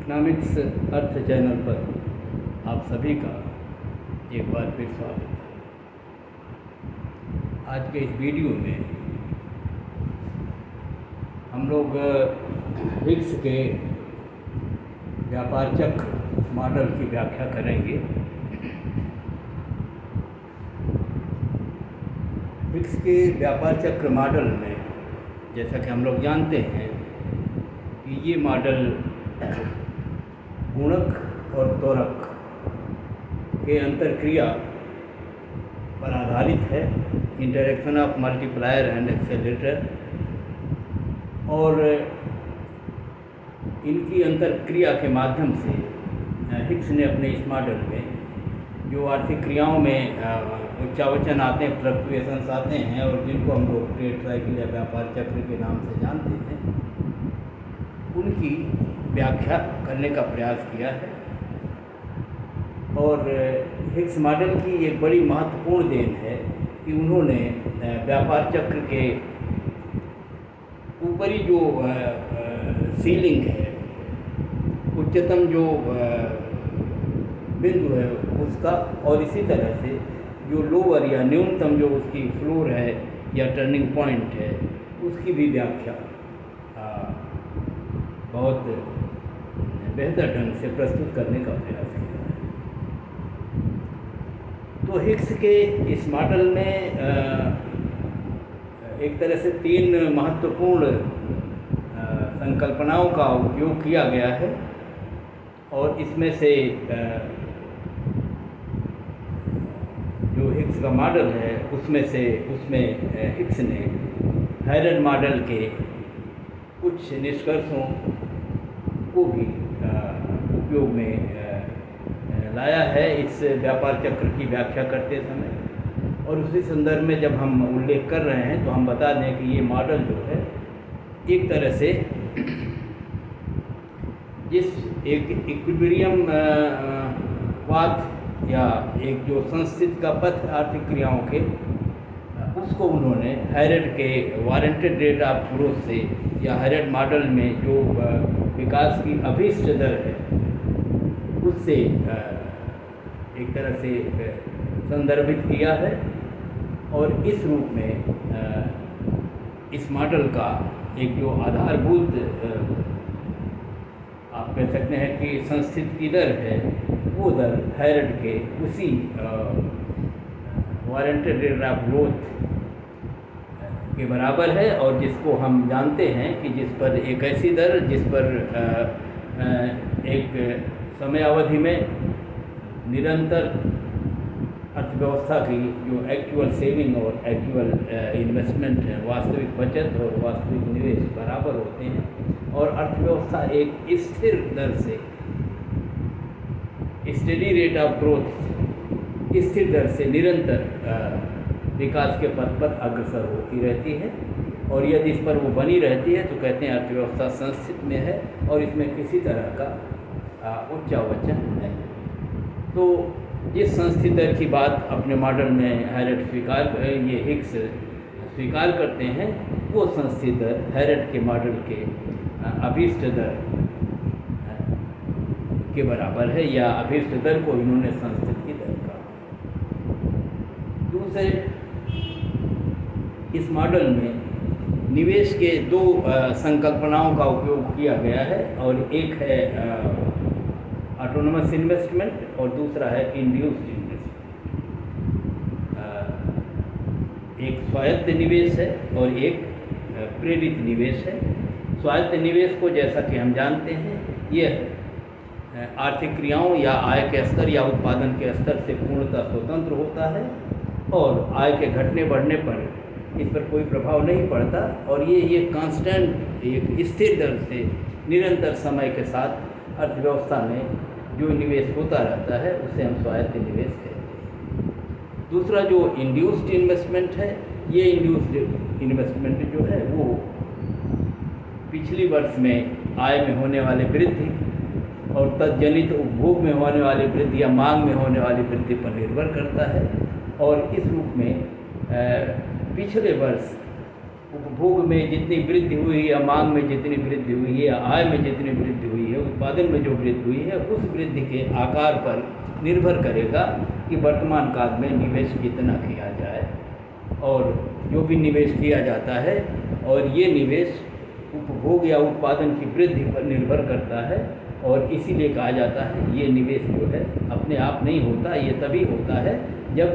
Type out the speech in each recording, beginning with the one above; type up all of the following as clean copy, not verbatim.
Economics अर्थ channel पर आप सभी का एक बार फिर स्वागत है। आज के इस वीडियो में हम लोग हिग्स के व्यापार चक्र मॉडल की व्याख्या करेंगे। हिग्स के व्यापार चक्र मॉडल में जैसा कि हम लोग जानते हैं कि ये मॉडल गुणक और त्वरक के अंतरक्रिया पर आधारित है, interaction of multiplier and accelerator, और इनकी अंतरक्रिया के माध्यम से हिग्स ने अपने इस मॉडल में जो आर्थिक क्रियाओं में उच्चावचन आते हैं, फ्लक्चुएशंस आते हैं और जिनको हम लोग ट्रेड साइकिल या व्यापार चक्र के नाम से जानते हैं, उनकी व्याख्या करने का प्रयास किया है। और हिग्स मॉडल की एक बड़ी महत्वपूर्ण देन है कि उन्होंने व्यापार चक्र के ऊपरी जो सीलिंग है, उच्चतम जो बिंदु है उसका, और इसी तरह से जो लोअर या न्यूनतम जो उसकी फ्लोर है या टर्निंग पॉइंट है, उसकी भी व्याख्या बहुत बेहतर ढंग से प्रस्तुत करने का प्रयास किया है। तो हिग्स के इस मॉडल में एक तरह से तीन महत्वपूर्ण संकल्पनाओं का उपयोग किया गया है, और इसमें से जो हिग्स का मॉडल है उसमें हिग्स ने हैरड मॉडल के कुछ निष्कर्षों को भी उपयोग में लाया है इस व्यापार चक्र की व्याख्या करते समय। और उसी संदर्भ में जब हम उल्लेख कर रहे हैं तो हम बता दें कि ये मॉडल जो है एक तरह से जिस एक इक्विलिब्रियम पाथ या एक जो संस्थित का पथ आर्थिक क्रियाओं के, उसको उन्होंने हैरड के वारंटेड रेट ऑफ ग्रोथ से या हैरड मॉडल में जो विकास की अभीष्ट दर है उससे एक तरह से संदर्भित किया है। और इस रूप में इस मॉडल का एक जो आधारभूत आप कह सकते हैं कि संस्थित की दर है, वो दर हैरड के उसी वारंटेड रेट ऑफ ग्रोथ के बराबर है, और जिसको हम जानते हैं कि जिस पर एक ऐसी दर जिस पर एक समय अवधि में निरंतर अर्थव्यवस्था की जो एक्चुअल सेविंग और एक्चुअल इन्वेस्टमेंट है, वास्तविक बचत और वास्तविक निवेश बराबर होते हैं, और अर्थव्यवस्था एक स्थिर दर से, स्टेडी रेट ऑफ ग्रोथ, स्थिर दर से निरंतर विकास के पथ पर अग्रसर होती रहती है। और यदि इस पर वो बनी रहती है तो कहते हैं अर्थव्यवस्था संस्थित में है और इसमें किसी तरह का उच्चावचन नहीं। तो जिस संस्थित दर की बात अपने मॉडल में हैरड ये हिग्स स्वीकार करते हैं, वो संस्थित दर हैरड के मॉडल के अभीष्ट दर के बराबर है, या अभीष्ट दर को इन्होंने संस्थित की दर कहा। दूसरे, इस मॉडल में निवेश के दो संकल्पनाओं का उपयोग किया गया है, और एक है ऑटोनोमस इन्वेस्टमेंट और दूसरा है इंड्यूस्ड इन्वेस्टमेंट। एक स्वायत्त निवेश है और एक प्रेरित निवेश है। स्वायत्त निवेश को जैसा कि हम जानते हैं, यह आर्थिक क्रियाओं या आय के स्तर या उत्पादन के स्तर से पूर्णतः स्वतंत्र होता है, और आय के घटने बढ़ने पर इस पर कोई प्रभाव नहीं पड़ता, और ये कांस्टेंट एक स्थिर दर से निरंतर समय के साथ अर्थव्यवस्था में जो निवेश होता रहता है उसे हम स्वायत्त निवेश कहते हैं। दूसरा जो इंड्यूस्ड इन्वेस्टमेंट है, ये इंड्यूस्ड इन्वेस्टमेंट जो है वो पिछली वर्ष में आय में होने वाले वृद्धि और तत्जनित उपभोग में होने वाली वृद्धि या मांग में होने वाली वृद्धि पर निर्भर करता है, और इस रूप में पिछले वर्ष उपभोग में जितनी वृद्धि हुई या मांग में जितनी वृद्धि हुई है या आय में जितनी वृद्धि हुई है, उत्पादन में जो वृद्धि हुई है, उस वृद्धि के आकार पर निर्भर करेगा कि वर्तमान काल में निवेश कितना किया जाए। और जो भी निवेश किया जाता है और ये निवेश उपभोग या उत्पादन की वृद्धि पर निर्भर करता है। और इसीलिए कहा जाता है ये निवेश जो है अपने आप नहीं होता, ये तभी होता है जब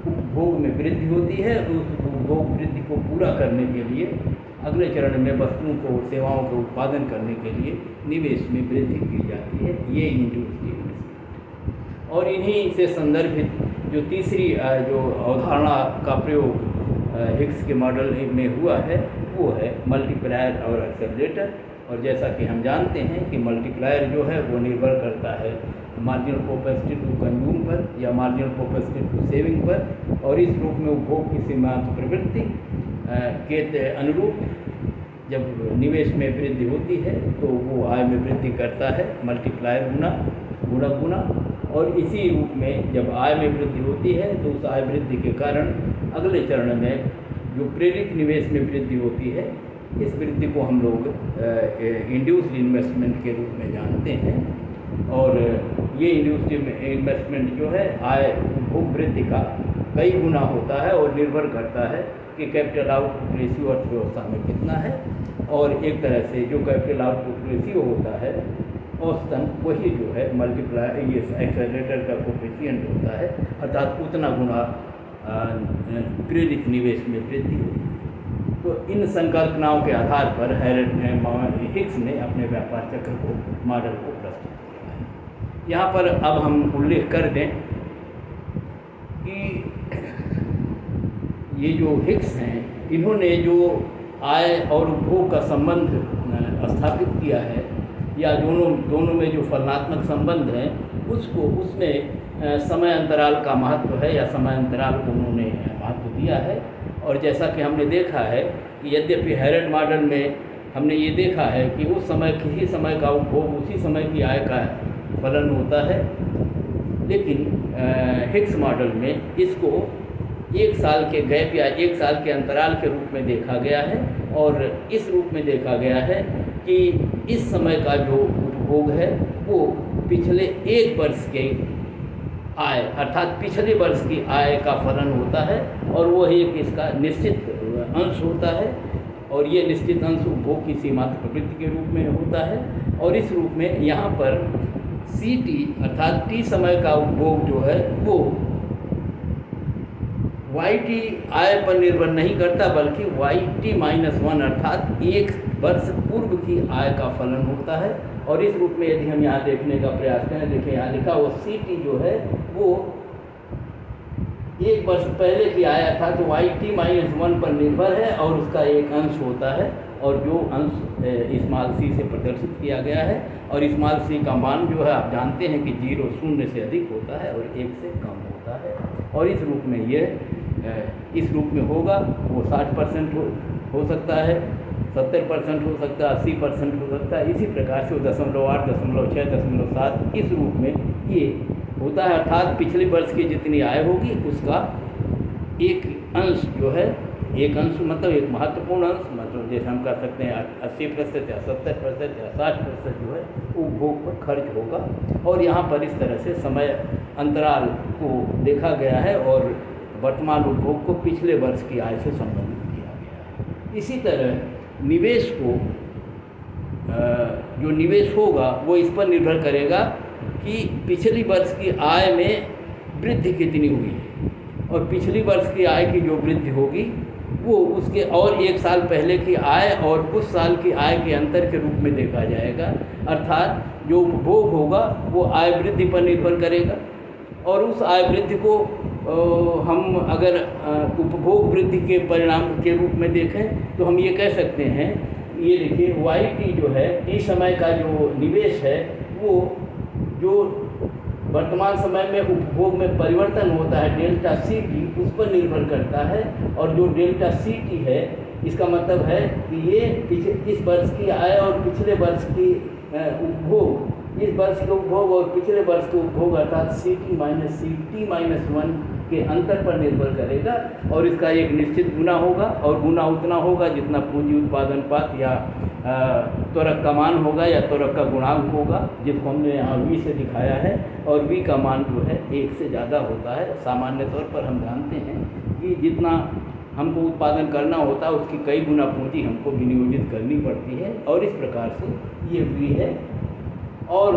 उपभोग में वृद्धि होती है। उस उपभोग वृद्धि को पूरा करने के लिए अगले चरण में वस्तुओं को, सेवाओं को उत्पादन करने के लिए निवेश में वृद्धि की जाती है। ये इंड्यूस्ड इन्वेस्टमेंट। और इन्हीं से संदर्भित जो तीसरी जो अवधारणा का प्रयोग हिग्स के मॉडल में हुआ है वो है मल्टीप्लायर और एक्सेलरेटर। और जैसा कि हम जानते हैं कि मल्टीप्लायर जो है वो निर्भर करता है मार्जिनल प्रोपेंसिटी टू कंज्यूम पर या मार्जिनल प्रोपेंसिटी टू सेविंग पर। और इस रूप में उपभोग की सीमांत प्रवृत्ति के अनुरूप जब निवेश में वृद्धि होती है तो वो आय में वृद्धि करता है, मल्टीप्लायर गुणा। और इसी रूप में जब आय में वृद्धि होती है तो उस आय वृद्धि के कारण अगले चरण में जो प्रेरित निवेश में वृद्धि होती है, इस वृद्धि को हम लोग इंड्यूस्ड इन्वेस्टमेंट के रूप में जानते हैं। और ये इंड्यूस्ड इन्वेस्टमेंट जो है आय उपभोग वृद्धि का कई गुना होता है और निर्भर करता है कि कैपिटल आउटपुट रेशियो अर्थव्यवस्था में कितना है। और एक तरह से जो कैपिटल आउटपुट रेशियो होता है औसतन वही जो है मल्टीप्लाई ये एक्सेलरेटर का कोफिशिएंट होता है, अर्थात उतना गुना प्रेरित निवेश में वृद्धि होती है। तो इन संकल्पनाओं के आधार पर हिग्स ने अपने व्यापार चक्र को मॉडल को प्रस्तुत किया है। यहाँ पर अब हम उल्लेख कर दें कि ये जो हिग्स हैं इन्होंने जो आय और उपभोग का संबंध स्थापित किया है या दोनों में जो फलनात्मक संबंध है उसमें समय अंतराल का महत्व है या समय अंतराल को उन्होंने महत्व दिया है। और जैसा कि हमने देखा है कि यद्यपि हैरड मॉडल में हमने ये देखा है कि उस समय किसी समय का उपभोग उसी समय की आय का फलन होता है, लेकिन हिग्स मॉडल में इसको एक साल के गैप या एक साल के अंतराल के रूप में देखा गया है। और इस रूप में देखा गया है कि इस समय का जो उपभोग है वो पिछले एक वर्ष के आय अर्थात पिछले वर्ष की आय का फलन होता है और वो एक इसका निश्चित अंश होता है। और ये निश्चित अंश उपभोग की सीमांत प्रवृत्ति के रूप में होता है। और इस रूप में यहाँ पर CT अर्थात T समय का उपभोग जो है वो YT आय पर निर्भर नहीं करता बल्कि YT-1 अर्थात एक वर्ष पूर्व की आय का फलन होता है। और इस रूप में यदि हम यहाँ देखने का प्रयास करें, देखिए यहाँ लिखा वो CT जो है वो एक वर्ष पहले की आय था तो YT-1 पर निर्भर है और उसका एक अंश होता है। और जो अंश स्मॉल c से प्रदर्शित किया गया है और स्मॉल c का मान जो है आप जानते हैं कि 0 से अधिक होता है और 1 से कम होता है। और इस रूप में ये इस रूप में होगा वो 60% हो सकता है, 70% हो सकता है, 80% हो सकता है। इसी प्रकार से वो 0.8, 0.6, 0.7 इस रूप में ये होता है। अर्थात पिछले वर्ष की जितनी आय होगी उसका एक अंश जो है, एक अंश मतलब एक महत्वपूर्ण अंश, मतलब जैसे हम कह सकते हैं 80% या 70% या 60% जो है उपभोग पर खर्च होगा। और यहाँ पर इस तरह से समय अंतराल को देखा गया है और वर्तमान उपभोग को पिछले वर्ष की आय से संबंधित किया गया है। इसी तरह निवेश को जो निवेश होगा वो इस पर निर्भर करेगा कि पिछली वर्ष की आय में वृद्धि कितनी हुई है। और पिछली वर्ष की आय की जो वृद्धि होगी वो उसके और एक साल पहले की आय और उस साल की आय के अंतर के रूप में देखा जाएगा। अर्थात जो उपभोग होगा वो आय वृद्धि पर निर्भर करेगा। और उस आय वृद्धि को हम अगर उपभोग वृद्धि के परिणाम के रूप में देखें तो हम ये कह सकते हैं, ये देखिए YT जो है इस समय का जो निवेश है वो जो वर्तमान समय में उपभोग में परिवर्तन होता है डेल्टा CT उस पर निर्भर करता है। और जो डेल्टा CT है इसका मतलब है कि ये इस वर्ष की आय और पिछले वर्ष की उपभोग, इस वर्ष के उपभोग और पिछले वर्ष के उपभोग अर्थात CT-1 के अंतर पर निर्भर करेगा और इसका एक निश्चित गुना होगा और गुना उतना होगा जितना पूंजी उत्पादन पात या त्वरक का मान होगा या त्वरक का गुणांक होगा, जिसको हमने यहाँ v से दिखाया है। और v का मान जो है 1 से ज़्यादा होता है। सामान्य तौर पर हम जानते हैं कि जितना हमको उत्पादन करना होता है उसकी कई गुना पूंजी हमको विनियोजित करनी पड़ती है और इस प्रकार से ये v है। और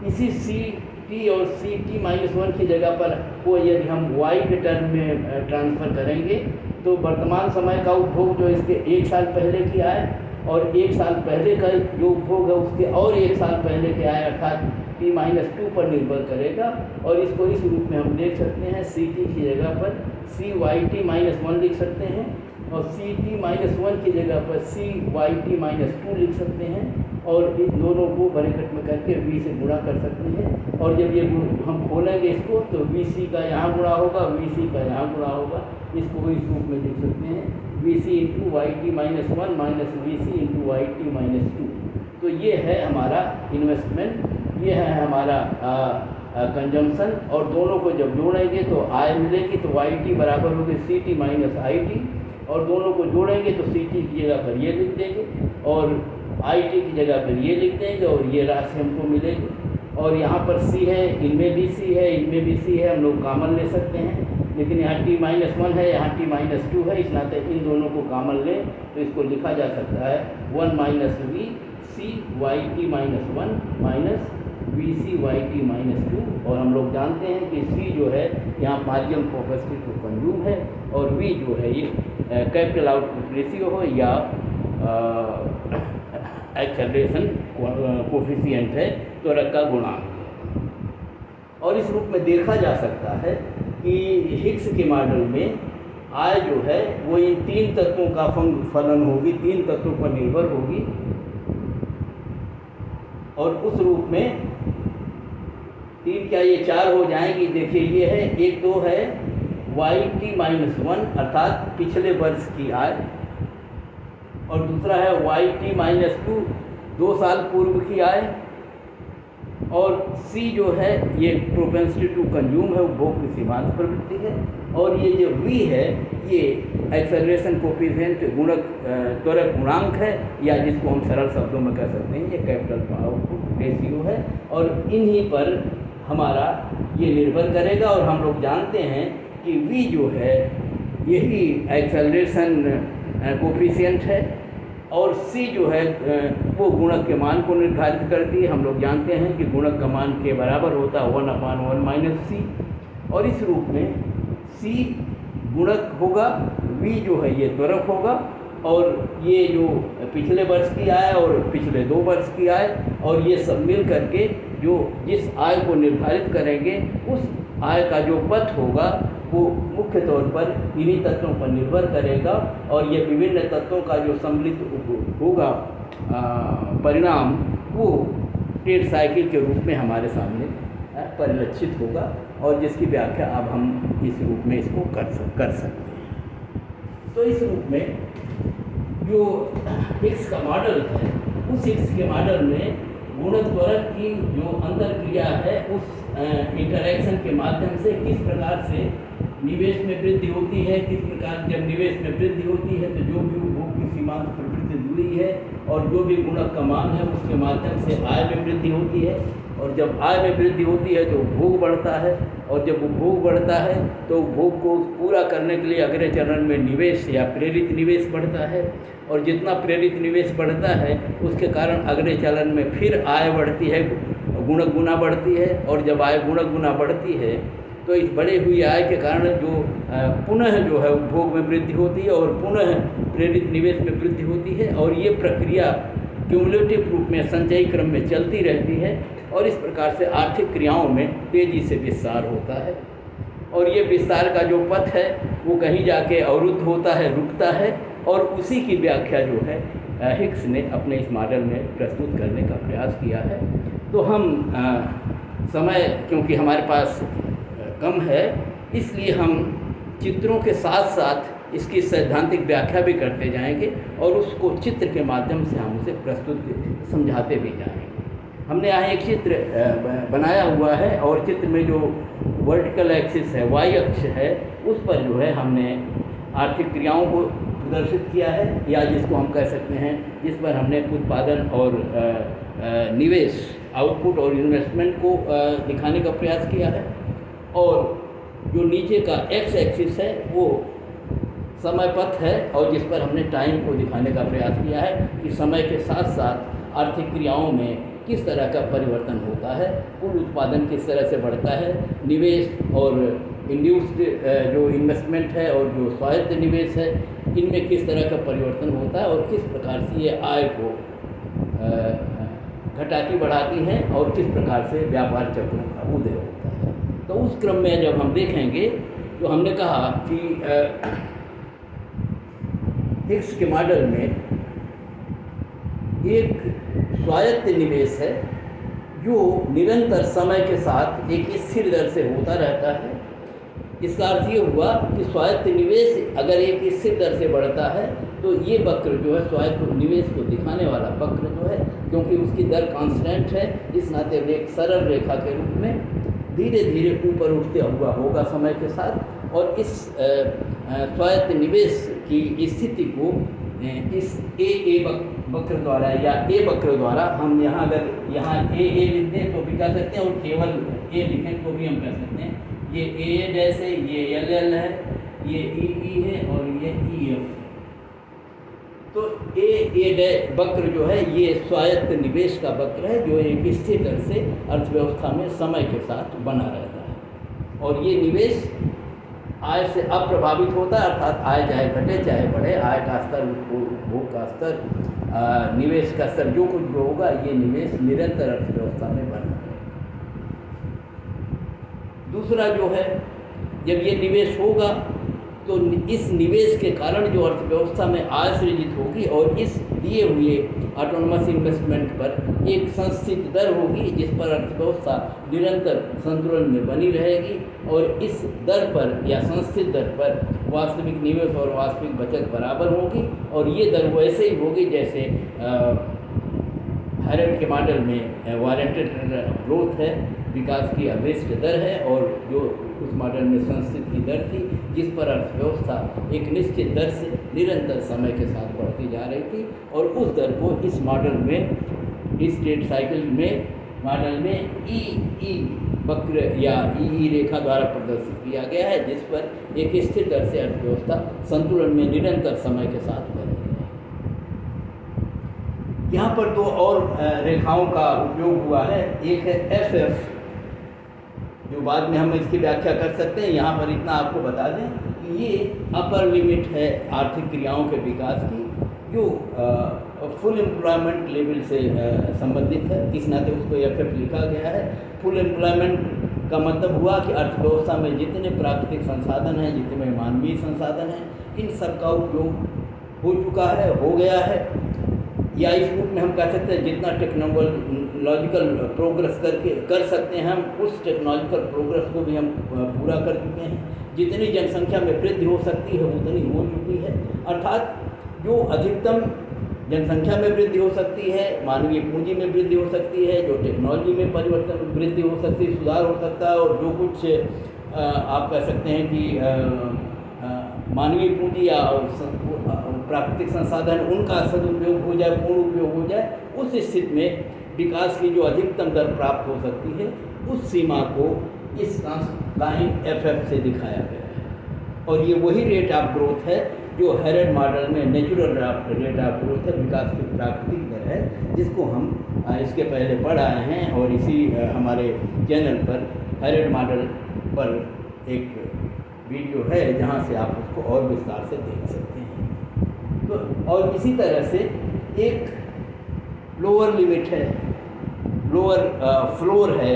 इसी ct और ct-1 की जगह पर को यदि हम y के टर्म में ट्रांसफ़र करेंगे तो वर्तमान समय का उपभोग जो इसके 1 साल पहले की आय और 1 साल पहले का जो उपभोग है उसके और 1 साल पहले के आय अर्थात t-2 पर निर्भर करेगा। और इसको इस रूप में हम देख सकते हैं, ct की जगह पर cyt-1 लिख सकते हैं और ct-1 की जगह पर cyt-2 लिख सकते हैं और इन दोनों को ब्रैकेट में करके v से गुणा कर सकते हैं। और जब ये हम खोलेंगे इसको तो vc का यहाँ गुणा होगा, vc का यहाँ गुणा होगा। इसको इस रूप में लिख सकते हैं vc into yt-1 minus vc into yt-2। तो ये है हमारा इन्वेस्टमेंट, ये है हमारा कंजम्पशन और दोनों को जब जोड़ेंगे तो आय मिलेगी तो yt बराबर होगी ct माइनस it और दोनों को जोड़ेंगे तो ct की जगह पर ये लिख देंगे और it की जगह पर ये लिख देंगे और ये राशि हमको मिलेगी। और यहाँ पर c है, इनमें भी c है, इनमें भी c है, हम लोग कॉमन ले सकते हैं, लेकिन यहाँ t-1 है, यहाँ t-2 है, इस नाते इन दोनों को कॉमन लें तो इसको लिखा जा सकता है 1 minus v c yt-1 minus vc yt-2। और हम लोग जानते हैं कि c जो है यहाँ मार्जिनल प्रोफेसिव टू कंज्यूम है और v जो है ये कैपिटल आउटपुट रेशियो हो या एक्सेलरेशन कोफिशिएंट है, त्वरक का गुणांक। और इस रूप में देखा जा सकता है कि हिग्स के मॉडल में आय जो है वो इन 3 तत्वों का फलन होगी, 3 तत्वों पर निर्भर होगी। और उस रूप में 3 क्या ये 4 हो जाएंगी। देखिए ये है, एक 2 है yt-1 अर्थात पिछले वर्ष की आय और दूसरा है yt-2 2 साल पूर्व की आय और c जो है ये प्रोपेंसिटी टू कंज्यूम है, उपभोग की सीमांत प्रवृत्ति है। और ये जो v है ये एक्सेलरेशन कोफिशिएंट गुणक त्वरक गुणांक है या जिसको हम सरल शब्दों में कह सकते हैं ये कैपिटल आउटपुट रेशियो है। और इन्हीं पर हमारा ये निर्भर करेगा और हम लोग जानते हैं कि v जो है यही एक्सेलरेशन कोफिशिएंट है और c जो है वो गुणक के मान को निर्धारित करती है। हम लोग जानते हैं कि गुणक का मान के बराबर होता है 1/1 माइनस c। और इस रूप में c गुणक होगा, v जो है ये त्वरक होगा और ये जो पिछले वर्ष की आय और पिछले 2 वर्ष की आय और ये सब मिल करके जो जिस आय को निर्धारित करेंगे उस आय का जो पथ होगा वो मुख्य तौर पर इन्हीं तत्वों पर निर्भर करेगा। और ये विभिन्न तत्वों का जो सम्मिलित होगा परिणाम वो ट्रेड साइकिल के रूप में हमारे सामने परिलक्षित होगा और जिसकी व्याख्या अब हम इस रूप में इसको कर सकते हैं। तो इस रूप में जो हिग्स का मॉडल है उस हिग्स के मॉडल में गुणक त्वरक की जो अंतरक्रिया है उस इंटरैक्शन के माध्यम से किस प्रकार से निवेश में वृद्धि होती है, किस प्रकार जब निवेश में वृद्धि होती है तो जो भी उपभोग की सीमांत प्रवृत्ति जुड़ी है और जो भी गुणक का मान है उसके माध्यम से आय में वृद्धि होती है और जब आय में वृद्धि होती है तो उपभोग बढ़ता है और जब उपभोग बढ़ता है तो उपभोग को पूरा करने के लिए अगले चरण में निवेश या प्रेरित निवेश बढ़ता है और जितना प्रेरित निवेश बढ़ता है उसके कारण अगले चरण में फिर आय बढ़ती है, गुणक गुना बढ़ती है और जब आय गुणक गुना बढ़ती है तो इस बढ़े हुई आय के कारण जो पुनः जो है उपभोग में वृद्धि होती है और पुनः प्रेरित निवेश में वृद्धि होती है और ये प्रक्रिया क्यूमुलेटिव रूप में संचयी क्रम में चलती रहती है और इस प्रकार से आर्थिक क्रियाओं में तेज़ी से विस्तार होता है। और ये विस्तार का जो पथ है वो कहीं जाके अवरुद्ध होता है, रुकता है और उसी की व्याख्या जो है हिग्स ने अपने इस मॉडल में प्रस्तुत करने का प्रयास किया है। तो हम समय क्योंकि हमारे पास कम है इसलिए हम चित्रों के साथ साथ इसकी सैद्धांतिक व्याख्या भी करते जाएंगे और उसको चित्र के माध्यम से हम उसे प्रस्तुत समझाते भी जाएंगे। हमने यहाँ एक चित्र बनाया हुआ है और चित्र में जो वर्टिकल एक्सिस है, वाई अक्ष है, उस पर जो है हमने आर्थिक क्रियाओं को प्रदर्शित किया है, या जिसको हम कह सकते हैं, जिस पर हमने उत्पादन और निवेश, आउटपुट और इन्वेस्टमेंट को दिखाने का प्रयास किया है। और जो नीचे का एक्स एक्सिस है वो समय पथ है, और जिस पर हमने टाइम को दिखाने का प्रयास किया है कि समय के साथ साथ आर्थिक क्रियाओं में किस तरह का परिवर्तन होता है, कुल उत्पादन किस तरह से बढ़ता है, निवेश और इंड्यूस्ड जो इन्वेस्टमेंट है और जो स्वायत्त निवेश है, इनमें किस तरह का परिवर्तन होता है और किस प्रकार से ये आय को घटाती बढ़ाती हैं और किस प्रकार से व्यापार चक्रों का उदय होता है। तो उस क्रम में जब हम देखेंगे तो हमने कहा कि हिग्स के मॉडल में एक स्वायत्त निवेश है जो निरंतर समय के साथ एक स्थिर दर से होता रहता है। इसका अर्थ ये हुआ कि स्वायत्त निवेश अगर एक स्थिर दर से बढ़ता है तो ये वक्र जो है स्वायत्त निवेश को दिखाने वाला वक्र जो है, क्योंकि उसकी दर कांस्टेंट है, इस नाते एक सरल रेखा के रूप में धीरे धीरे ऊपर उठते हुआ होगा समय के साथ। और इस स्वायत्त निवेश की स्थिति को इस ए वक्र द्वारा या ए वक्र द्वारा हम यहाँ अगर यहाँ ए लिख दें तो भी कह सकते हैं, और केवल ए लिखें तो भी हम कह सकते हैं। ये ए डैश है, ये एल है, ये ई है और ये ई एफ। तो ए वक्र जो है ये स्वायत्त निवेश का वक्र है जो एक स्थिर दर से अर्थव्यवस्था में समय के साथ बना रहता है। और ये निवेश आय से अप्रभावित होता है, अर्थात आय चाहे घटे चाहे बढ़े, आय का स्तर, उपभोग का स्तर, निवेश का स्तर, जो कुछ भी होगा, ये निवेश निरंतर अर्थव्यवस्था में बना रहेगा। दूसरा जो है, जब ये निवेश होगा तो इस निवेश के कारण जो अर्थव्यवस्था में आय सृजित होगी और इस दिए हुए ऑटोनमस इन्वेस्टमेंट पर एक संस्थित दर होगी जिस पर अर्थव्यवस्था निरंतर संतुलन में बनी रहेगी। और इस दर पर या संस्थित दर पर वास्तविक निवेश और वास्तविक बचत बराबर होगी, और ये दर वैसे ही होगी जैसे हैरेड के मॉडल में वारंटेड ग्रोथ है, विकास की अभीष्ट दर है, और जो उस मॉडल में संस्थित की दर थी जिस पर अर्थव्यवस्था एक निश्चित दर से निरंतर समय के साथ बढ़ती जा रही थी। और उस दर को इस मॉडल में, इस स्टेट साइकिल में मॉडल में ई वक्र या ई रेखा द्वारा प्रदर्शित किया गया है, जिस पर एक स्थिर दर से अर्थव्यवस्था संतुलन में निरंतर समय के साथ बनी है। यहाँ पर दो और रेखाओं का उपयोग हुआ है। एक है एफ, जो बाद में हम इसकी व्याख्या कर सकते हैं। यहाँ पर इतना आपको बता दें कि ये अपर लिमिट है आर्थिक क्रियाओं के विकास की, जो फुल एम्प्लॉयमेंट लेवल से संबंधित है, इस नाते उसको एफ लिखा गया है। फुल एम्प्लॉयमेंट का मतलब हुआ कि अर्थव्यवस्था में जितने प्राकृतिक संसाधन हैं, जितने मानवीय संसाधन हैं, इन सब का उपयोग हो चुका है, हो गया है, या इस रूप में हम कह सकते हैं जितना टेक्नोलॉजिकल प्रोग्रेस कर सकते हैं हम, उस टेक्नोलॉजिकल प्रोग्रेस को भी हम पूरा कर चुके हैं। जितनी जनसंख्या में वृद्धि हो सकती है उतनी हो चुकी है, अर्थात जो अधिकतम जनसंख्या में वृद्धि हो सकती है, मानवीय पूंजी में वृद्धि हो सकती है, जो टेक्नोलॉजी में परिवर्तन वृद्धि हो सकती है, सुधार हो सकता है, और जो कुछ आप कह सकते हैं कि मानवीय पूंजी या प्राकृतिक संसाधन उनका सदुपयोग हो जाए, पूर्ण उपयोग हो जाए, उस स्थिति में विकास की जो अधिकतम दर प्राप्त हो सकती है, उस सीमा को इस लाइन एफ से दिखाया गया है। और ये वही रेट ऑफ ग्रोथ है जो हैरेड मॉडल में नेचुरल रेट ऑफ ग्रोथ है, विकास की प्राकृतिक दर है, जिसको हम इसके पहले पढ़ आए हैं। और इसी हमारे चैनल पर हैरेड मॉडल पर एक वीडियो है जहाँ से आप उसको और विस्तार से देख सकते हैं। तो और इसी तरह से एक लोअर लिमिट है, लोअर फ्लोर है,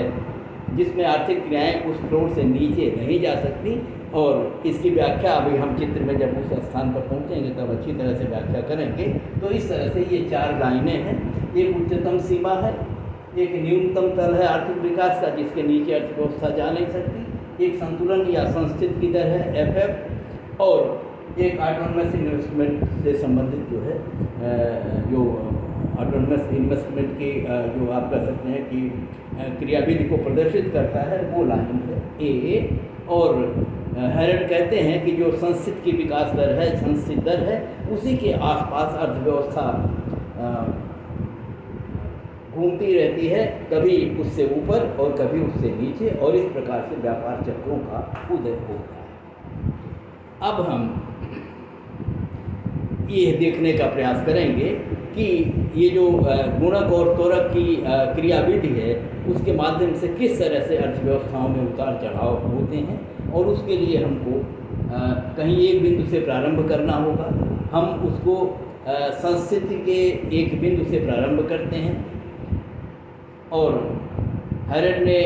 जिसमें आर्थिक क्रियाएं उस फ्लोर से नीचे नहीं जा सकती। और इसकी व्याख्या अभी हम चित्र में जब उस स्थान पर पहुंचेंगे तब अच्छी तरह से व्याख्या करेंगे। तो इस तरह से ये चार लाइनें हैं। एक उच्चतम सीमा है, एक न्यूनतम तल है आर्थिक विकास का जिसके नीचे अर्थव्यवस्था जा नहीं सकती, एक संतुलन या संस्थित की दर है एफ, और एक ऑटोनमस इन्वेस्टमेंट से संबंधित जो है जो ऑटोनमस इन्वेस्टमेंट की जो आप कह सकते हैं कि क्रियाविधि को प्रदर्शित करता है, वो लाइन है ए। और हेरल्ड कहते हैं कि जो संस्थित की विकास दर है, संस्थित दर है, उसी के आसपास अर्थव्यवस्था घूमती रहती है, कभी उससे ऊपर और कभी उससे नीचे, और इस प्रकार से व्यापार चक्रों का उदय होता है। अब हम ये देखने का प्रयास करेंगे कि ये जो गुणक और त्वरक की क्रियाविधि है, उसके माध्यम से किस तरह से अर्थव्यवस्थाओं में उतार चढ़ाव होते हैं, और उसके लिए हमको कहीं एक बिंदु से प्रारंभ करना होगा। हम उसको संस्थिति के एक बिंदु से प्रारंभ करते हैं, और हेरल्ड ने,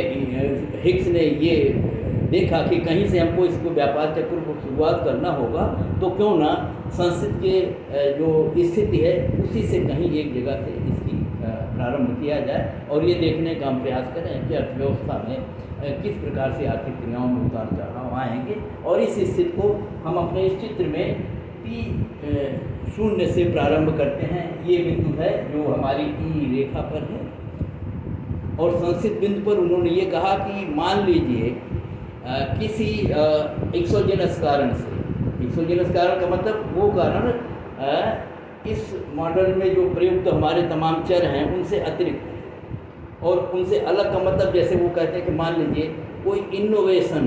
हिग्स ने ये देखा कि कहीं से हमको इसको व्यापार चक्र को शुरुआत करना होगा, तो क्यों ना संस्थित के जो स्थिति है उसी से कहीं एक जगह से इसकी प्रारंभ किया जाए, और ये देखने का हम प्रयास करें कि अर्थव्यवस्था में किस प्रकार से आर्थिक क्रियाओं में उतार चढ़ाव आएंगे। और इस स्थिति को हम अपने इस चित्र में P0 से प्रारंभ करते हैं। ये बिंदु है जो हमारी ई रेखा पर है, और संस्थित बिंदु पर उन्होंने ये कहा कि मान लीजिए किसी एक्सोजेनस कारण से, एक्सोजेनस कारण का मतलब वो कारण इस मॉडल में जो प्रयुक्त हमारे तमाम चर हैं उनसे अतिरिक्त है, और उनसे अलग का मतलब जैसे वो कहते हैं कि मान लीजिए कोई इनोवेशन,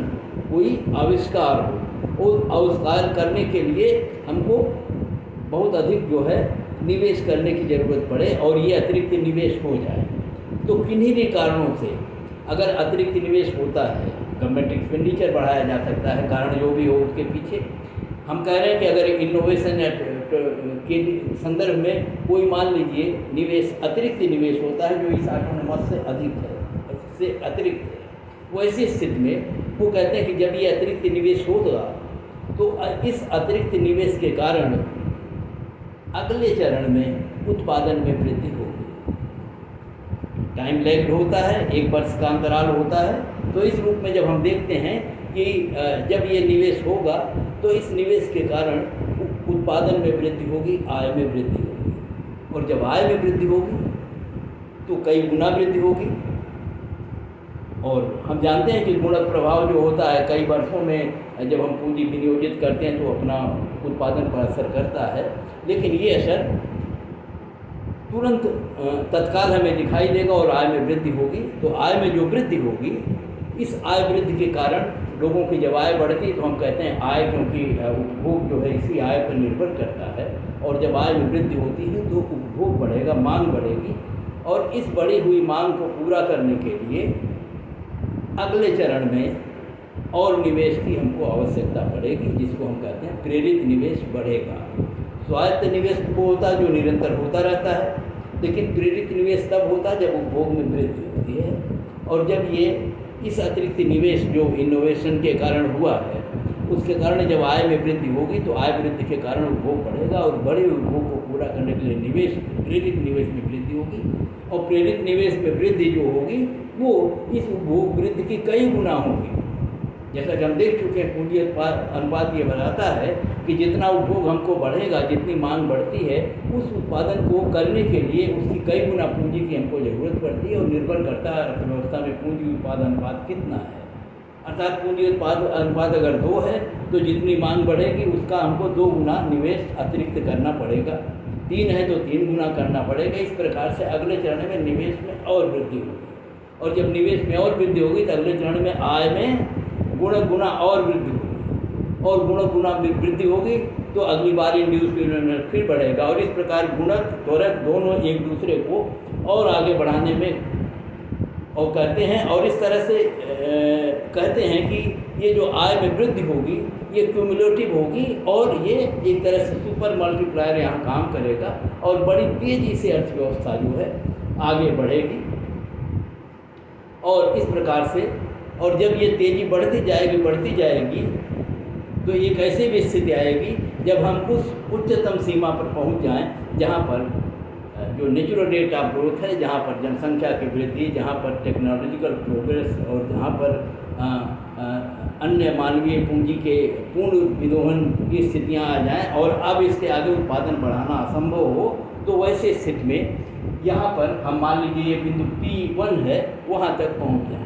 कोई आविष्कार हो, और आविष्कार करने के लिए हमको बहुत अधिक जो है निवेश करने की ज़रूरत पड़े, और ये अतिरिक्त निवेश हो जाए, तो किन्हीं भी कारणों से अगर अतिरिक्त निवेश होता है, गवर्नमेंट एक्सपेंडिचर बढ़ाया जा सकता है, कारण जो भी हो उसके पीछे। हम कह रहे हैं कि अगर इनोवेशन के संदर्भ में कोई मान लीजिए निवेश, अतिरिक्त निवेश होता है जो इस ऑटोनोमस से अधिक है, इससे अतिरिक्त है, वो ऐसी स्थिति में वो कहते हैं कि जब ये अतिरिक्त निवेश होगा तो इस अतिरिक्त निवेश के कारण अगले चरण में उत्पादन में वृद्धि होगी। टाइम लैग्ड होता है, एक वर्ष का अंतराल होता है, तो इस रूप में जब हम देखते हैं कि जब ये निवेश होगा तो इस निवेश के कारण उत्पादन में वृद्धि होगी, आय में वृद्धि होगी, और जब आय में वृद्धि होगी तो कई गुना वृद्धि होगी। और हम जानते हैं कि गुणक प्रभाव जो होता है कई वर्षों में जब हम पूंजी विनियोजित करते हैं तो अपना उत्पादन पर असर करता है, लेकिन ये असर तुरंत तत्काल हमें दिखाई देगा और आय में वृद्धि होगी। तो आय में जो वृद्धि होगी, इस आय वृद्धि के कारण लोगों की जब आय बढ़ती है तो हम कहते हैं आय, क्योंकि उपभोग जो है इसी आय पर निर्भर करता है, और जब आय में वृद्धि होती है तो उपभोग बढ़ेगा, मांग बढ़ेगी, और इस बढ़ी हुई मांग को पूरा करने के लिए अगले चरण में और निवेश की हमको आवश्यकता पड़ेगी, जिसको हम कहते हैं प्रेरित निवेश बढ़ेगा। स्वायत्त निवेश वो होता है जो निरंतर होता रहता है, लेकिन प्रेरित निवेश तब होता है जब उपभोग में वृद्धि होती है, और जब ये इस अतिरिक्त निवेश जो इनोवेशन के कारण हुआ है उसके कारण जब आय में वृद्धि होगी तो आय वृद्धि के कारण उपभोग बढ़ेगा, और बड़े उपभोग को पूरा करने के लिए निवेश, प्रेरित निवेश में वृद्धि होगी, और प्रेरित निवेश में वृद्धि जो होगी वो इस उपभोग वृद्धि की कई गुना होगी। जैसा कि हम देख चुके हैं पूंजी अनुपात ये बताता है कि जितना उपभोग हमको बढ़ेगा, जितनी मांग बढ़ती है, उस उत्पादन को करने के लिए उसकी कई गुना पूंजी की हमको ज़रूरत पड़ती है, और निर्भर करता है अर्थव्यवस्था में पूंजी उत्पाद अनुपात कितना है। अर्थात पूंजी उत्पाद अनुपात अगर 2 है तो जितनी मांग बढ़ेगी उसका हमको 2 गुना निवेश अतिरिक्त करना पड़ेगा, 3 है तो 3 गुना करना पड़ेगा। इस प्रकार से अगले चरण में निवेश में और वृद्धि होगी, और जब निवेश में और वृद्धि होगी तो अगले चरण में आय में गुणा और वृद्धि होगी, और गुणा वृद्धि होगी तो अगली बार इंड्यूस फिर बढ़ेगा, और इस प्रकार गुणक त्वरक दोनों एक दूसरे को और आगे बढ़ाने में और कहते हैं। और इस तरह से कहते हैं कि ये जो आय में वृद्धि होगी ये क्यूमुलेटिव होगी, और ये एक तरह से सुपर मल्टीप्लायर यहाँ काम करेगा, और बड़ी तेज़ी से अर्थव्यवस्था जो है आगे बढ़ेगी। और इस प्रकार से, और जब ये तेज़ी बढ़ती जाएगी तो एक ऐसी भी स्थिति आएगी जब हम उस उच्चतम सीमा पर पहुंच जाएं जहां पर जो नेचुरल रेट ऑफ ग्रोथ है, जहां पर जनसंख्या की वृद्धि, जहां पर टेक्नोलॉजिकल प्रोग्रेस, और जहां पर अन्य मानवीय पूंजी के पूर्ण विदोहन की स्थितियां आ जाएं, और अब इसके आगे उत्पादन बढ़ाना असंभव हो, तो वैसे स्थिति में यहाँ पर हम मान लीजिए ये बिंदु P1 है, वहाँ तक पहुँच जाए।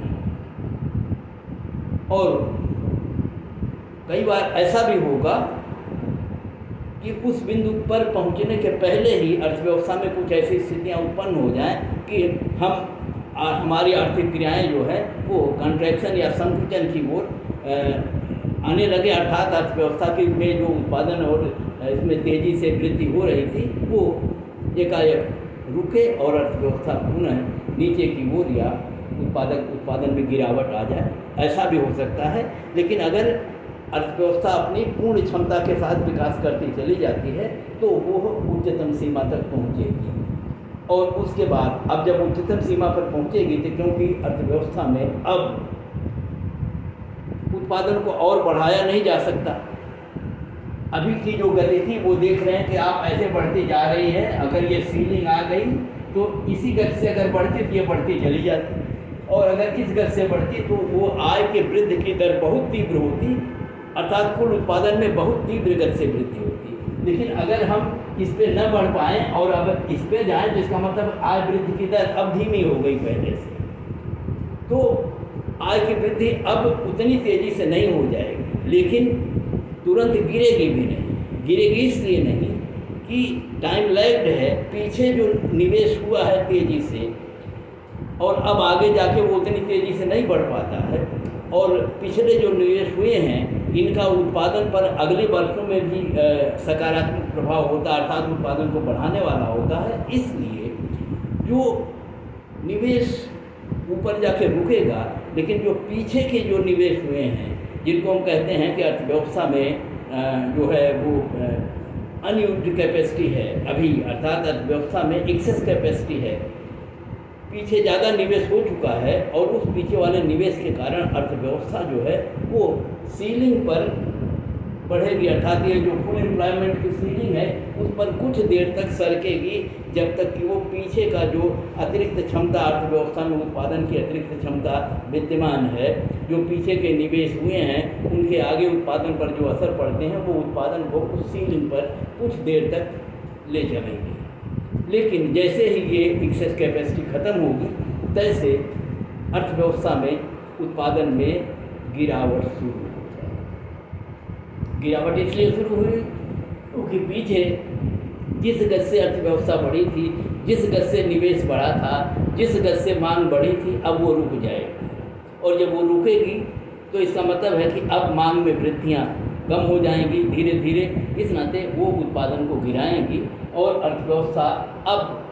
और कई बार ऐसा भी होगा कि उस बिंदु पर पहुंचने के पहले ही अर्थव्यवस्था में कुछ ऐसी स्थितियां उत्पन्न हो जाएं कि हमारी आर्थिक क्रियाएं जो है वो कंट्रैक्शन या संकुचन की ओर आने लगे, अर्थात अर्थव्यवस्था के में जो उत्पादन और इसमें तेज़ी से वृद्धि हो रही थी वो एकाएक रुके और अर्थव्यवस्था पुनः नीचे की ओर या उत्पादन में गिरावट आ जाए। ऐसा भी हो सकता है। लेकिन अगर अर्थव्यवस्था अपनी पूर्ण क्षमता के साथ विकास करती चली जाती है तो वो उच्चतम सीमा तक पहुँचेगी। और उसके बाद अब जब उच्चतम सीमा पर पहुँचेगी तो क्योंकि अर्थव्यवस्था में अब उत्पादन को और बढ़ाया नहीं जा सकता, अभी की जो गति थी वो देख रहे हैं कि आप ऐसे बढ़ती जा रही है, अगर ये सीलिंग आ गई तो इसी गति से अगर बढ़ती तो ये बढ़ती चली जाती, और अगर इस गति से बढ़ती तो वो आय के वृद्धि की दर बहुत तीव्र होती, अर्थात कुल उत्पादन में बहुत तीव्र गति से वृद्धि होती। लेकिन अगर हम इस पे न बढ़ पाएँ और अगर इस पे जाएँ तो इसका मतलब आय वृद्धि की दर अब धीमी हो गई पहले से, तो आय की वृद्धि अब उतनी तेज़ी से नहीं हो जाएगी, लेकिन तुरंत गिरेगी भी नहीं। गिरेगी इसलिए नहीं कि टाइम लैग्ड है, पीछे जो निवेश हुआ है तेज़ी से और अब आगे जाके वो उतनी तेज़ी से नहीं बढ़ पाता है, और पिछले जो निवेश हुए हैं इनका उत्पादन पर अगले वर्षों में भी सकारात्मक प्रभाव होता है, अर्थात उत्पादन को बढ़ाने वाला होता है। इसलिए जो निवेश ऊपर जाके रुकेगा, लेकिन जो पीछे के जो निवेश हुए हैं जिनको हम कहते हैं कि अर्थव्यवस्था में जो है वो अनयूज्ड कैपेसिटी है अभी, अर्थात अर्थव्यवस्था में एक्सेस कैपेसिटी है, पीछे ज़्यादा निवेश हो चुका है और उस पीछे वाले निवेश के कारण अर्थव्यवस्था जो है वो सीलिंग पर बढ़ेगी, अर्थात ये जो फुल एम्प्लॉयमेंट की सीलिंग है उस पर कुछ देर तक सरकेगी, जब तक कि वो पीछे का जो अतिरिक्त क्षमता अर्थव्यवस्था में उत्पादन की अतिरिक्त क्षमता विद्यमान है, जो पीछे के निवेश हुए हैं उनके आगे उत्पादन पर जो असर पड़ते हैं वो उत्पादन को उस सीलिंग पर कुछ देर तक ले चलेंगे। लेकिन जैसे ही ये एक्सेस कैपेसिटी ख़त्म होगी तैसे अर्थव्यवस्था में उत्पादन में गिरावट शुरू हो जाएगी। गिरावट इसलिए शुरू हुई क्योंकि पीछे जिस गति से अर्थव्यवस्था बढ़ी थी, जिस गति से निवेश बढ़ा था, जिस गति से मांग बढ़ी थी, अब वो रुक जाएगी। और जब वो रुकेगी तो इसका मतलब है कि अब मांग में वृद्धियाँ कम हो जाएंगी धीरे धीरे, इस नाते वो उत्पादन को गिराएंगी और अर्थव्यवस्था अब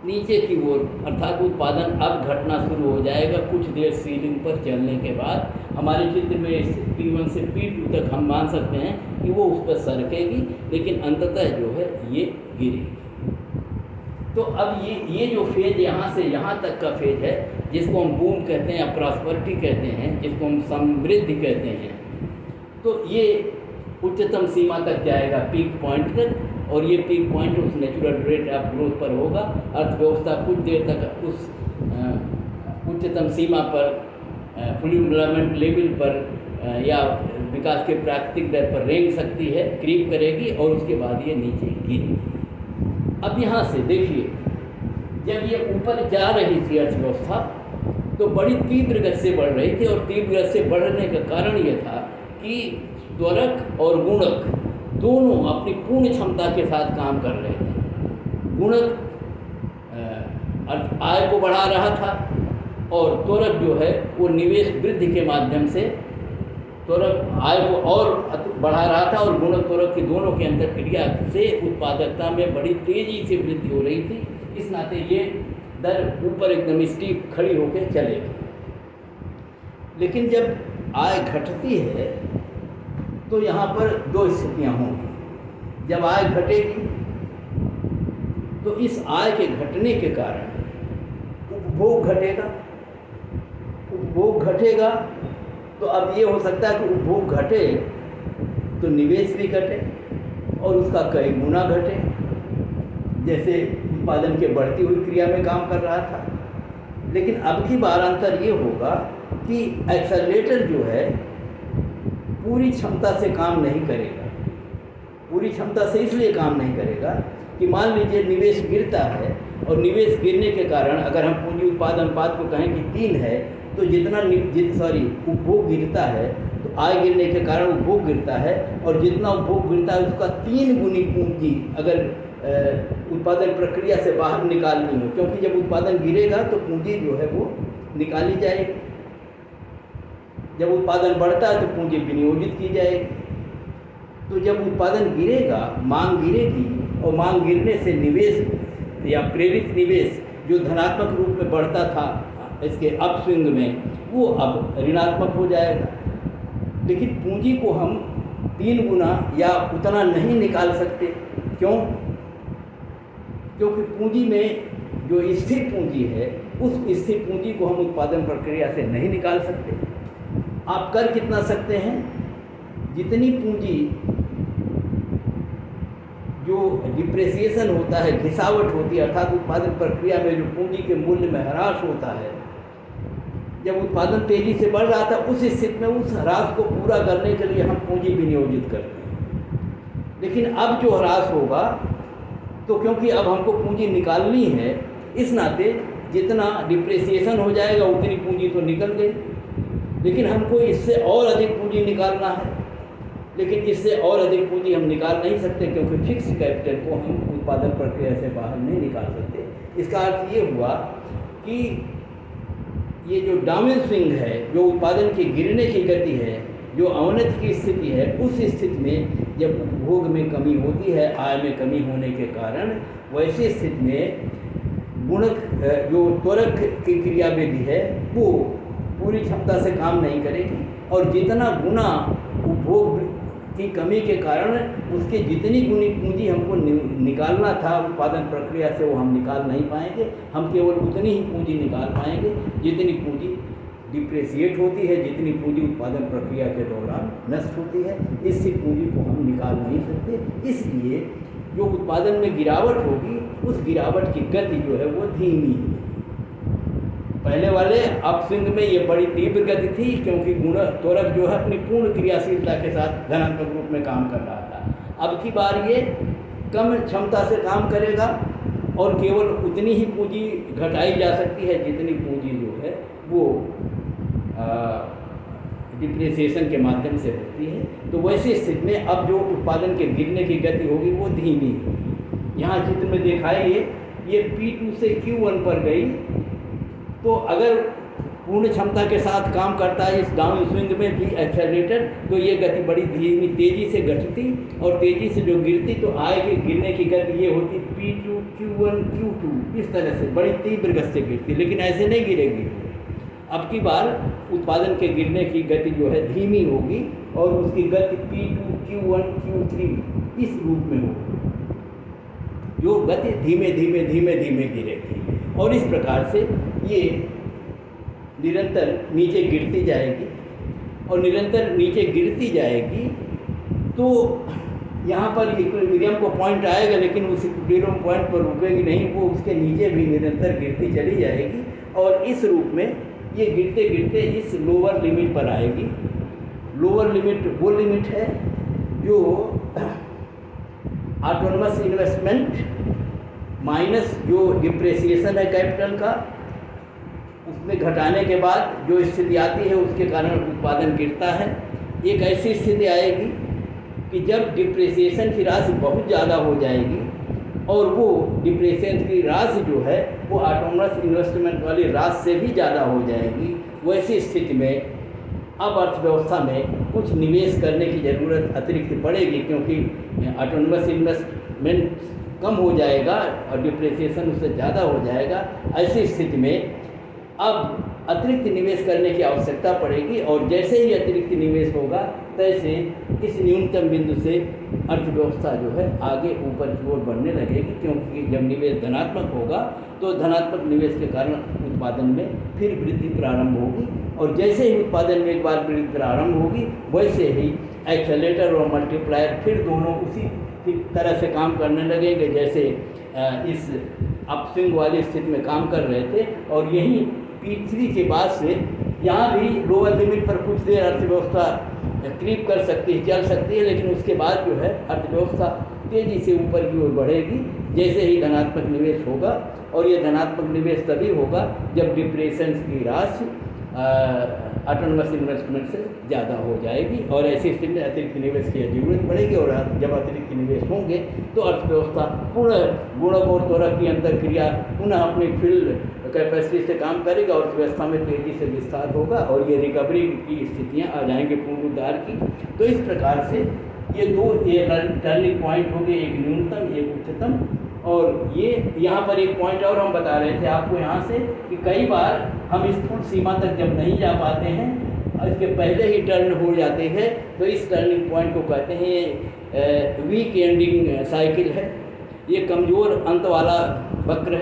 नीचे की ओर, अर्थात उत्पादन अब घटना शुरू हो जाएगा। कुछ देर सीलिंग पर चलने के बाद हमारे चित्र में P1 से P2 तक हम मान सकते हैं कि वो उस पर सरकेगी, लेकिन अंततः जो है ये गिरेगी। तो अब ये जो फेज यहाँ से यहाँ तक का फेज है जिसको हम बूम कहते हैं या प्रॉस्पेरिटी कहते हैं, जिसको हम समृद्धि कहते हैं, तो ये उच्चतम सीमा तक जाएगा पीक पॉइंट तक, और ये पीक पॉइंट उस नेचुरल रेट ऑफ ग्रोथ पर होगा। अर्थव्यवस्था कुछ देर तक उस उच्चतम सीमा पर फुल एम्प्लॉयमेंट लेवल पर या विकास के प्राकृतिक दर पर रेंग सकती है, क्रीप करेगी और उसके बाद ये नीचे गिरेगी। अब यहाँ से देखिए, जब ये ऊपर जा रही थी अर्थव्यवस्था तो बड़ी तीव्र गति से बढ़ रही थी, और तीव्र गति से बढ़ने का कारण ये था कि त्वरक और गुणक दोनों अपनी पूर्ण क्षमता के साथ काम कर रहे थे। गुणक आय को बढ़ा रहा था और त्वरक जो है वो निवेश वृद्धि के माध्यम से त्वरक आय को और बढ़ा रहा था, और गुणक त्वरक की दोनों की अंतर्क्रिया से उत्पादकता में बड़ी तेज़ी से वृद्धि हो रही थी। इस नाते ये दर ऊपर एकदम स्टीप खड़ी होकर चलेगी। लेकिन जब आय घटती है तो यहाँ पर दो स्थितियाँ होंगी। जब आय घटेगी तो इस आय के घटने के कारण उपभोग घटेगा। उपभोग घटेगा तो अब ये हो सकता है कि उपभोग घटे तो निवेश भी घटे और उसका कई गुना घटे, जैसे उत्पादन के बढ़ती हुई क्रिया में काम कर रहा था। लेकिन अब की बार अंतर ये होगा कि एक्सेलरेटर जो है पूरी क्षमता से काम नहीं करेगा। पूरी क्षमता से इसलिए काम नहीं करेगा कि मान लीजिए निवेश गिरता है और निवेश गिरने के कारण अगर हम पूंजी उत्पाद अनुपात को कहें कि 3 है, तो उपभोग गिरता है तो आय गिरने के कारण उपभोग गिरता है, और जितना उपभोग गिरता है उसका 3 गुनी पूंजी अगर उत्पादन प्रक्रिया से बाहर निकालनी हो, क्योंकि जब उत्पादन गिरेगा तो पूंजी जो है वो निकाली जाएगी, जब उत्पादन बढ़ता है तो पूंजी विनियोजित की जाएगी। तो जब उत्पादन गिरेगा, मांग गिरेगी, और मांग गिरने से निवेश या प्रेरित निवेश जो धनात्मक रूप में बढ़ता था इसके अपस्विंग में, वो अब ऋणात्मक हो जाएगा। लेकिन पूंजी को हम 3 गुना या उतना नहीं निकाल सकते। क्यों? क्योंकि पूंजी में जो स्थिर पूंजी है, उस स्थिर पूंजी को हम उत्पादन प्रक्रिया से नहीं निकाल सकते। आप कर कितना सकते हैं? जितनी पूंजी जो डिप्रेसिएशन होता है, घिसावट होती है, अर्थात उत्पादन प्रक्रिया में जो पूंजी के मूल्य में ह्रास होता है, जब उत्पादन तेजी से बढ़ रहा था उस स्थिति में उस ह्रास को पूरा करने के लिए हम पूंजी विनियोजित करते हैं। लेकिन अब जो ह्रास होगा, तो क्योंकि अब हमको पूंजी निकालनी है, इस नाते जितना डिप्रेसिएशन हो जाएगा उतनी पूंजी तो निकल गई, लेकिन हमको इससे और अधिक पूंजी निकालना है। लेकिन इससे और अधिक पूंजी हम निकाल नहीं सकते, क्योंकि फिक्स कैपिटल को हम उत्पादन प्रक्रिया से बाहर नहीं निकाल सकते। इसका अर्थ ये हुआ कि ये जो डाउन स्विंग है, जो उत्पादन की गिरने की गति है, जो अवनति की स्थिति है, उस स्थिति में जब उपभोग में कमी होती है, आय में कमी होने के कारण, वैसी स्थिति में गुणक जो त्वरक की क्रियाविधि है वो पूरी क्षमता से काम नहीं करेगी, और जितना गुना उपभोग की कमी के कारण उसके जितनी गुनी पूंजी हमको निकालना था उत्पादन प्रक्रिया से, वो हम निकाल नहीं पाएंगे। हम केवल उतनी ही पूंजी निकाल पाएंगे जितनी पूंजी डिप्रेसिएट होती है, जितनी पूंजी उत्पादन प्रक्रिया के दौरान नष्ट होती है। इससे पूंजी को हम निकाल नहीं सकते। इसलिए जो उत्पादन में गिरावट होगी, उस गिरावट की गति जो है वो धीमी है। पहले वाले अपस्विंग में ये बड़ी तीव्र गति थी, क्योंकि त्वरक जो है अपनी पूर्ण क्रियाशीलता के साथ धनात्मक रूप में काम कर रहा था। अब की बार ये कम क्षमता से काम करेगा, और केवल उतनी ही पूंजी घटाई जा सकती है जितनी पूंजी जो है वो डिप्रेसिएशन के माध्यम से होती है। तो वैसी स्थिति में अब जो उत्पादन के गिरने की गति होगी वो धीमी होगी। यहाँ चित्र में दिखाइए, ये P2 से Q1 पर गई, तो अगर पूर्ण क्षमता के साथ काम करता है इस डाउन स्विंग में भी एक्सेलरेटर, तो ये गति बड़ी धीमी तेज़ी से घटती, और तेज़ी से जो गिरती तो आय के गिरने की गति ये होती P2 Q1 Q2, इस तरह से बड़ी तीव्र गति से गिरती। लेकिन ऐसे नहीं गिरेगी। अब की बार उत्पादन के गिरने की गति जो है धीमी होगी, और उसकी गति P2 Q1 Q3 इस रूप में होगी, जो गति धीमे धीमे धीमे धीमे गिरेगी। और इस प्रकार से ये निरंतर नीचे गिरती जाएगी, और निरंतर नीचे गिरती जाएगी। तो यहाँ पर इक्विलिब्रियम को पॉइंट आएगा, लेकिन उस इक्विलिब्रियम पॉइंट पर रुकेगी नहीं, वो उसके नीचे भी निरंतर गिरती चली जाएगी, और इस रूप में ये गिरते गिरते इस लोअर लिमिट पर आएगी। लोअर लिमिट वो लिमिट है जो ऑटोनमस इन्वेस्टमेंट माइनस जो डिप्रेसिएशन है कैपिटल का, उसमें घटाने के बाद जो स्थिति आती है उसके कारण उत्पादन गिरता है। एक ऐसी स्थिति आएगी कि जब डिप्रेसिएशन की राशि बहुत ज़्यादा हो जाएगी, और वो डिप्रेसिएशन की राशि जो है वो ऑटोनमस इन्वेस्टमेंट वाली राशि से भी ज़्यादा हो जाएगी। वैसी स्थिति में अब अर्थव्यवस्था में कुछ निवेश करने की ज़रूरत अतिरिक्त पड़ेगी, क्योंकि ऑटोनमस इन्वेस्टमेंट कम हो जाएगा और डिप्रेसिएशन उससे ज़्यादा हो जाएगा। ऐसी स्थिति में अब अतिरिक्त निवेश करने की आवश्यकता पड़ेगी, और जैसे ही अतिरिक्त निवेश होगा तैसे इस न्यूनतम बिंदु से अर्थव्यवस्था जो है आगे ऊपर की ओर बढ़ने लगेगी, क्योंकि जब निवेश धनात्मक होगा तो धनात्मक निवेश के कारण उत्पादन में फिर वृद्धि प्रारंभ होगी, और जैसे ही उत्पादन में एक बार वृद्धि प्रारंभ होगी वैसे ही एक्सेलरेटर और मल्टीप्लायर फिर दोनों उसी तरह से काम करने लगेंगे जैसे इस अपस्विंग वाली स्थिति में काम कर रहे थे। और यहीं P3 के बाद से यहाँ भी लोअर लिमिट पर कुछ देर अर्थव्यवस्था क्रीप कर सकती है, चल सकती है, लेकिन उसके बाद जो है अर्थव्यवस्था तेज़ी से ऊपर की ओर बढ़ेगी जैसे ही धनात्मक निवेश होगा। और ये धनात्मक निवेश तभी होगा जब डिप्रेशंस की राशि ऑटोनमस इन्वेस्टमेंट से ज़्यादा हो जाएगी, और ऐसी स्थिति में अतिरिक्त निवेश की जरूरत पड़ेगी। और जब अतिरिक्त निवेश होंगे तो अर्थव्यवस्था पुनः गुणक और त्वरक की अंतर्क्रिया पुनः अपनी फील्ड कैपेसिटी से काम करेगा और अर्थव्यवस्था में तेज़ी से विस्तार होगा और ये रिकवरी की स्थितियाँ आ जाएंगी पुनरुद्धार की। तो इस प्रकार से ये टर्निंग पॉइंट हो गए, एक न्यूनतम एक उच्चतम। और ये यहाँ पर एक पॉइंट और हम बता रहे थे आपको यहाँ से कि कई बार हम स्थूल सीमा तक जब नहीं जा पाते हैं, इसके पहले ही टर्न हो जाते हैं, तो इस टर्निंग पॉइंट को कहते हैं वीक एंडिंग साइकिल है। ये कमज़ोर अंत वाला वक्र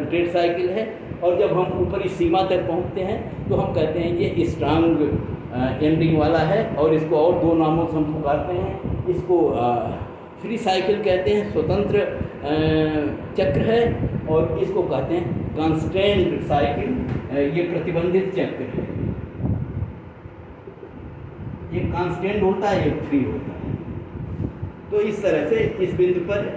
ट्रेड साइकिल है। और जब हम ऊपरी सीमा तक पहुँचते हैं तो हम कहते हैं ये स्ट्रांग एंडिंग वाला है। और इसको और दो नामों से हम पुकारते हैं, इसको फ्री साइकिल कहते हैं, स्वतंत्र चक्र है, और इसको कहते हैं कॉन्स्टेंट साइकिल, ये प्रतिबंधित चक्र है। ये कांस्टेंट होता है, एक फ्री होता है। तो इस तरह से इस बिंदु पर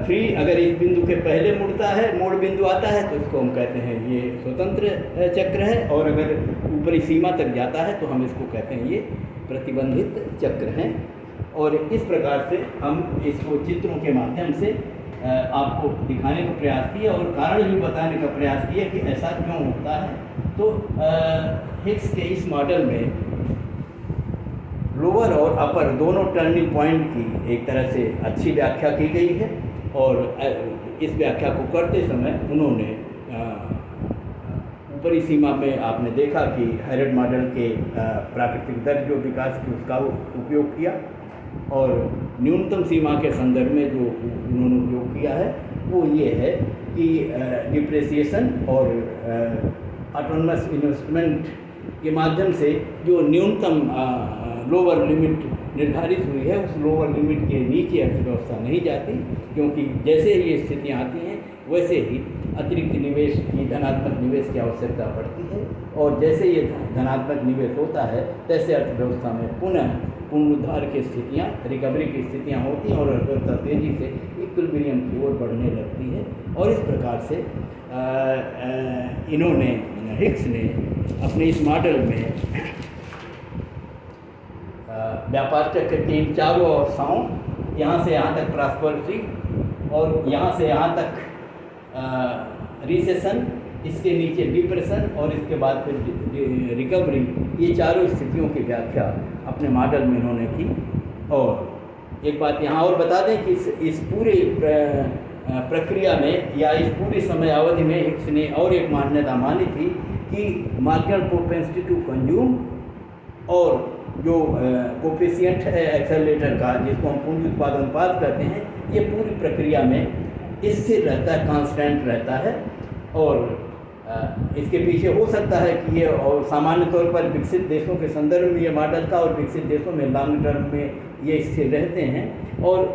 फ्री अगर इस बिंदु के पहले मुड़ता है, मोड़ बिंदु आता है, तो इसको हम कहते हैं ये स्वतंत्र चक्र है। और अगर ऊपरी सीमा तक जाता है तो हम इसको कहते हैं ये प्रतिबंधित चक्र है। और इस प्रकार से हम इसको चित्रों के माध्यम से आपको दिखाने का प्रयास किया और कारण भी बताने का प्रयास किया कि ऐसा क्यों होता है। तो हिग्स के इस मॉडल में लोअर और अपर दोनों टर्निंग पॉइंट की एक तरह से अच्छी व्याख्या की गई है। और इस व्याख्या को करते समय उन्होंने ऊपरी सीमा में आपने देखा कि हैरड मॉडल के प्राकृतिक दर जो विकास की उसका उपयोग किया, और न्यूनतम सीमा के संदर्भ में जो उन्होंने उपयोग किया है वो ये है कि डिप्रेसिएशन और ऑटोनमस इन्वेस्टमेंट के माध्यम से जो न्यूनतम लोअर लिमिट निर्धारित हुई है, उस लोअर लिमिट के नीचे अर्थव्यवस्था नहीं जाती, क्योंकि जैसे ही ये स्थितियाँ आती हैं वैसे ही अतिरिक्त निवेश की, धनात्मक निवेश की आवश्यकता पड़ती है। और जैसे ये धनात्मक निवेश होता है तैसे अर्थव्यवस्था में पुनः पुनरुद्धार की स्थितियाँ, रिकवरी की स्थितियाँ होती हैं और अर्थव्यवस्था तेज़ी से इक्विलिब्रियम की ओर बढ़ने लगती है। और इस प्रकार से इन्होंने, हिग्स ने अपने इस मॉडल में व्यापार चक्र के इन चारों अवस्थाओं, यहाँ से यहाँ तक प्रॉस्पेरिटी और यहाँ से यहाँ तक रिसेशन, इसके नीचे डिप्रेशन और इसके बाद फिर रिकवरी, ये चारों स्थितियों की व्याख्या अपने मॉडल में इन्होंने की। और एक बात यहाँ और बता दें कि इस पूरे प्रक्रिया में या इस पूरी समय अवधि में हिग्स ने और एक मान्यता मानी थी कि मार्जिनल प्रोपेंसिटी टू कंज्यूम और जो कोफिशिएंट है एक्सेलरेटर का, जिसको हम पूंजी उत्पादन अनुपात कहते हैं, ये पूरी प्रक्रिया में स्थिर रहता है, कांस्टेंट रहता है। और इसके पीछे हो सकता है कि ये, और सामान्य तौर पर विकसित देशों के संदर्भ में ये मॉडल था और विकसित देशों में लॉन्ग टर्म में ये स्थिर रहते हैं। और